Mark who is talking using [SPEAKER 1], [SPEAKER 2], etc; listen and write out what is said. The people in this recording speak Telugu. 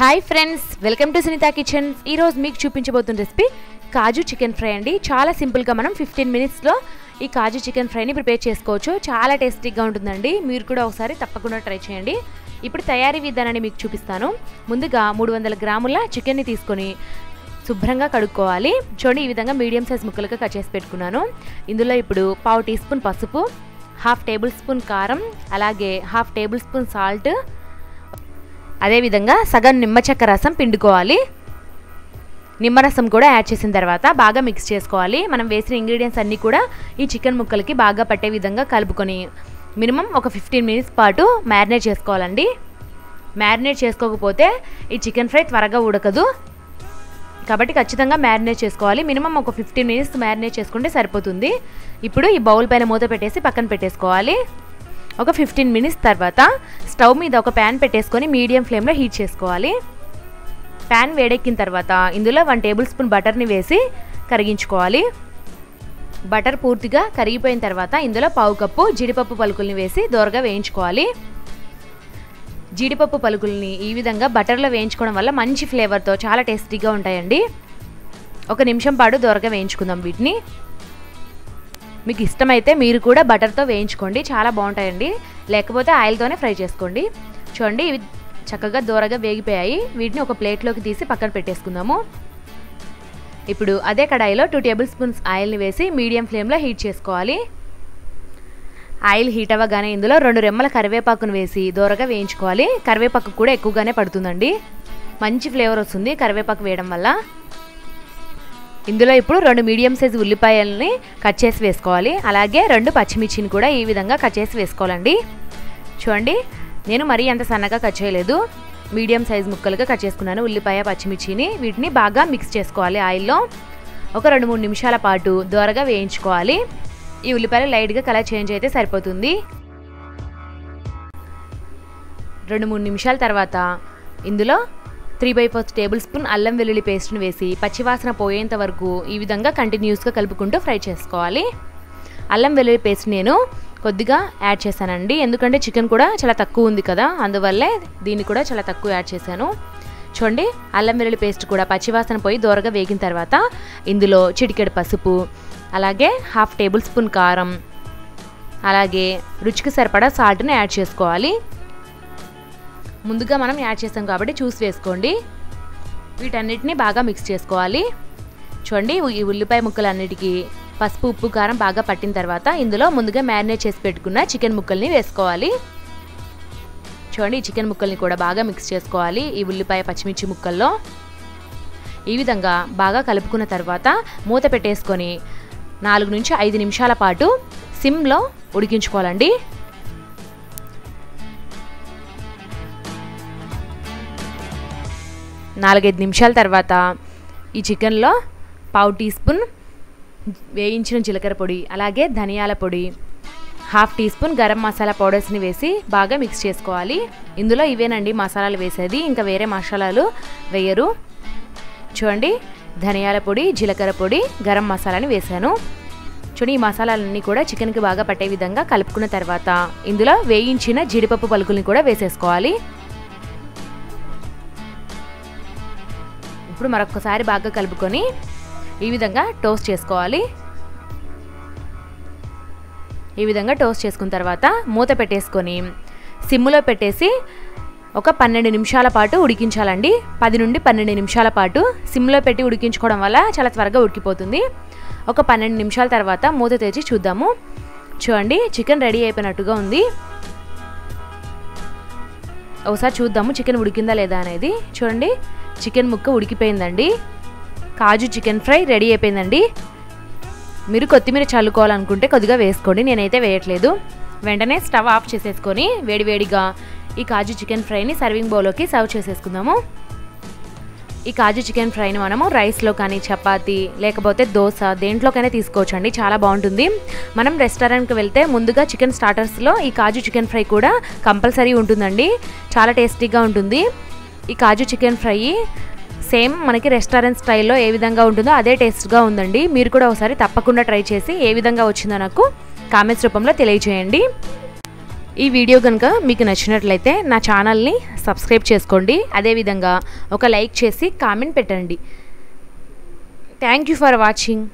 [SPEAKER 1] Hi friends, welcome to Sunitha kitchen. ఈరోజు మీకు చూపించబోతున్న రెసిపీ కాజు చికెన్ ఫ్రై అండి. చాలా సింపుల్గా మనం 15 మినిట్స్లో ఈ కాజు చికెన్ ఫ్రైని ప్రిపేర్ చేసుకోవచ్చు. చాలా టేస్టీగా ఉంటుందండి. మీరు కూడా ఒకసారి తప్పకుండా ట్రై చేయండి. ఇప్పుడు తయారీ విధానాన్ని మీకు చూపిస్తాను. ముందుగా 300 గ్రాముల చికెన్ని తీసుకొని శుభ్రంగా కడుక్కోవాలి. చూడండి, ఈ విధంగా మీడియం సైజ్ ముక్కలుగా కట్ చేసి పెట్టుకున్నాను. ఇందులో ఇప్పుడు 1/2 టీ స్పూన్ పసుపు, 1/2 టేబుల్ స్పూన్ కారం, అలాగే 1/2 టేబుల్ స్పూన్ సాల్ట్, అదేవిధంగా సగం నిమ్మ చెక్క రసం పిండుకోవాలి. నిమ్మరసం కూడా యాడ్ చేసిన తర్వాత బాగా మిక్స్ చేసుకోవాలి. మనం వేసిన ఇంగ్రీడియంట్స్ అన్నీ కూడా ఈ చికెన్ ముక్కలకి బాగా పట్టే విధంగా కలుపుకొని మినిమం ఒక 15 మినిట్స్ పాటు మ్యారినేట్ చేసుకోవాలండి. మ్యారినేట్ చేసుకోకపోతే ఈ చికెన్ ఫ్రై త్వరగా ఉడకదు, కాబట్టి ఖచ్చితంగా మ్యారినేట్ చేసుకోవాలి. మినిమం ఒక 15 మినిట్స్ మ్యారినేట్ చేసుకుంటే సరిపోతుంది. ఇప్పుడు ఈ బౌల్ పైన మూత పెట్టేసి పక్కన పెట్టేసుకోవాలి. ఒక 15 మినిట్స్ తర్వాత స్టవ్ మీద ఒక ప్యాన్ పెట్టేసుకొని మీడియం ఫ్లేమ్లో హీట్ చేసుకోవాలి. ప్యాన్ వేడెక్కిన తర్వాత ఇందులో 1 టేబుల్ స్పూన్ బటర్ని వేసి కరిగించుకోవాలి. బటర్ పూర్తిగా కరిగిపోయిన తర్వాత ఇందులో 1/2 కప్పు జీడిపప్పు పలుకుల్ని వేసి దోరగా వేయించుకోవాలి. జీడిపప్పు పలుకుల్ని ఈ విధంగా బటర్లో వేయించుకోవడం వల్ల మంచి ఫ్లేవర్తో చాలా టేస్టీగా ఉంటాయండి. 1 నిమిషం పాటు దోరగా వేయించుకుందాం వీటిని. మీకు ఇష్టమైతే మీరు కూడా బటర్తో వేయించుకోండి, చాలా బాగుంటాయండి. లేకపోతే ఆయిల్తోనే ఫ్రై చేసుకోండి. చూడండి, ఇవి చక్కగా దోరగా వేగిపోయాయి. వీటిని ఒక ప్లేట్లోకి తీసి పక్కన పెట్టేసుకుందాము. ఇప్పుడు అదే కడాయిలో 2 టేబుల్ స్పూన్స్ ఆయిల్ని వేసి మీడియం ఫ్లేమ్లో హీట్ చేసుకోవాలి. ఆయిల్ హీట్ అవ్వగానే ఇందులో 2 రెమ్మల కరివేపాకును వేసి దోరగా వేయించుకోవాలి. కరివేపాకు కూడా ఎక్కువగానే పడుతుందండి, మంచి ఫ్లేవర్ వస్తుంది కరివేపాకు వేయడం వల్ల. ఇందులో ఇప్పుడు 2 మీడియం సైజు ఉల్లిపాయలని కట్ చేసి వేసుకోవాలి. అలాగే 2 పచ్చిమిర్చిని కూడా ఈ విధంగా కట్ చేసి వేసుకోవాలండి. చూడండి, నేను మరీ అంత సన్నగా కట్ చేయలేదు, మీడియం సైజు ముక్కలుగా కట్ చేసుకున్నాను ఉల్లిపాయ పచ్చిమిర్చిని. వీటిని బాగా మిక్స్ చేసుకోవాలి ఆయిల్లో. ఒక 2-3 నిమిషాల పాటు దోరగా వేయించుకోవాలి. ఈ ఉల్లిపాయలు లైట్గా కలర్ చేంజ్ అయితే సరిపోతుంది. 2-3 నిమిషాల తర్వాత ఇందులో 3/4 టేబుల్ స్పూన్ అల్లం వెల్లుల్లి పేస్ట్ని వేసి పచ్చివాసన పోయేంత వరకు ఈ విధంగా కంటిన్యూస్గా కలుపుకుంటూ ఫ్రై చేసుకోవాలి. అల్లం వెల్లుల్లి పేస్ట్ నేను కొద్దిగా యాడ్ చేశానండి, ఎందుకంటే చికెన్ కూడా చాలా తక్కువ ఉంది కదా, అందువల్లే దీన్ని కూడా చాలా తక్కువ యాడ్ చేశాను. చూడండి, అల్లం వెల్లుల్లి పేస్ట్ కూడా పచ్చివాసన పోయి దోరగా వేగిన తర్వాత ఇందులో చిటికెడు పసుపు, అలాగే 1/2 టేబుల్ స్పూన్ కారం, అలాగే రుచికి సరిపడా సాల్ట్ని యాడ్ చేసుకోవాలి. ముందుగా మనం యాడ్ చేస్తాం కాబట్టి చూసి వేసుకోండి. వీటన్నిటిని బాగా మిక్స్ చేసుకోవాలి. చూడండి, ఈ ఉల్లిపాయ ముక్కలన్నిటికీ పసుపు ఉప్పు కారం బాగా పట్టిన తర్వాత ఇందులో ముందుగా మ్యారినేట్ చేసి పెట్టుకున్న చికెన్ ముక్కల్ని వేసుకోవాలి. చూడండి, ఈ చికెన్ ముక్కల్ని కూడా బాగా మిక్స్ చేసుకోవాలి ఈ ఉల్లిపాయ పచ్చిమిర్చి ముక్కల్లో. ఈ విధంగా బాగా కలుపుకున్న తర్వాత మూత పెట్టేసుకొని 4 నుంచి 5 నిమిషాల పాటు సిమ్లో ఉడికించుకోవాలండి. 4-5 నిమిషాల తర్వాత ఈ చికెన్లో 1/2 టీ స్పూన్ వేయించిన జీలకర్ర పొడి, అలాగే ధనియాల పొడి, 1/2 టీ స్పూన్ గరం మసాలా పౌడర్స్ని వేసి బాగా మిక్స్ చేసుకోవాలి. ఇందులో ఇవేనండి మసాలాలు వేసేది, ఇంకా వేరే మసాలాలు వేయరు. చూడండి, ధనియాల పొడి, జీలకర్ర పొడి, గరం మసాలాని వేసాను. చూడండి, ఈ మసాలాలన్నీ కూడా చికెన్కి బాగా పట్టే విధంగా కలుపుకున్న తర్వాత ఇందులో వేయించిన జీడిపప్పు పలుకుల్ని కూడా వేసేసుకోవాలి. ఇప్పుడు మరొకసారి బాగా కలుపుకొని ఈ విధంగా టోస్ట్ చేసుకోవాలి. ఈ విధంగా టోస్ట్ చేసుకున్న తర్వాత మూత పెట్టేసుకొని సిమ్లో పెట్టేసి ఒక 12 నిమిషాల పాటు ఉడికించాలండి. 10 నుండి 12 నిమిషాల పాటు సిమ్లో పెట్టి ఉడికించుకోవడం వల్ల చాలా త్వరగా ఉడికిపోతుంది. ఒక 12 నిమిషాల తర్వాత మూత తెరిచి చూద్దాము. చూడండి, చికెన్ రెడీ అయిపోయినట్టుగా ఉంది. ఒకసారి చూద్దాము చికెన్ ఉడికిందా లేదా అనేది. చూడండి, చికెన్ ముక్క ఉడికిపోయిందండి. కాజు చికెన్ ఫ్రై రెడీ అయిపోయిందండి. మీరు కొత్తిమీర చల్లుకోవాలనుకుంటే కొద్దిగా వేసుకోండి, నేనైతే వేయట్లేదు. వెంటనే స్టవ్ ఆఫ్ చేసేసుకొని వేడివేడిగా ఈ కాజు చికెన్ ఫ్రైని సర్వింగ్ బౌల్లోకి సర్వ్ చేసేసుకుందాము. ఈ కాజు చికెన్ ఫ్రైని మనము రైస్లో కానీ, చపాతీ లేకపోతే దోశ దేంట్లోకైనా తీసుకోవచ్చండి, చాలా బాగుంటుంది. మనం రెస్టారెంట్కి వెళ్తే ముందుగా చికెన్ స్టార్టర్స్లో ఈ కాజు చికెన్ ఫ్రై కూడా కంపల్సరీ ఉంటుందండి, చాలా టేస్టీగా ఉంటుంది. ఈ కాజు చికెన్ ఫ్రై సేమ్ మనకి రెస్టారెంట్ స్టైల్లో ఏ విధంగా ఉంటుందో అదే టేస్ట్గా ఉందండి. మీరు కూడా ఒకసారి తప్పకుండా ట్రై చేసి ఏ విధంగా వచ్చిందో నాకు కామెంట్స్ రూపంలో తెలియజేయండి. ఈ వీడియో కనుక మీకు నచ్చినట్లయితే నా ఛానల్ని సబ్స్క్రైబ్ చేసుకోండి. అదేవిధంగా ఒక లైక్ చేసి కామెంట్ పెట్టండి. Thank you for watching.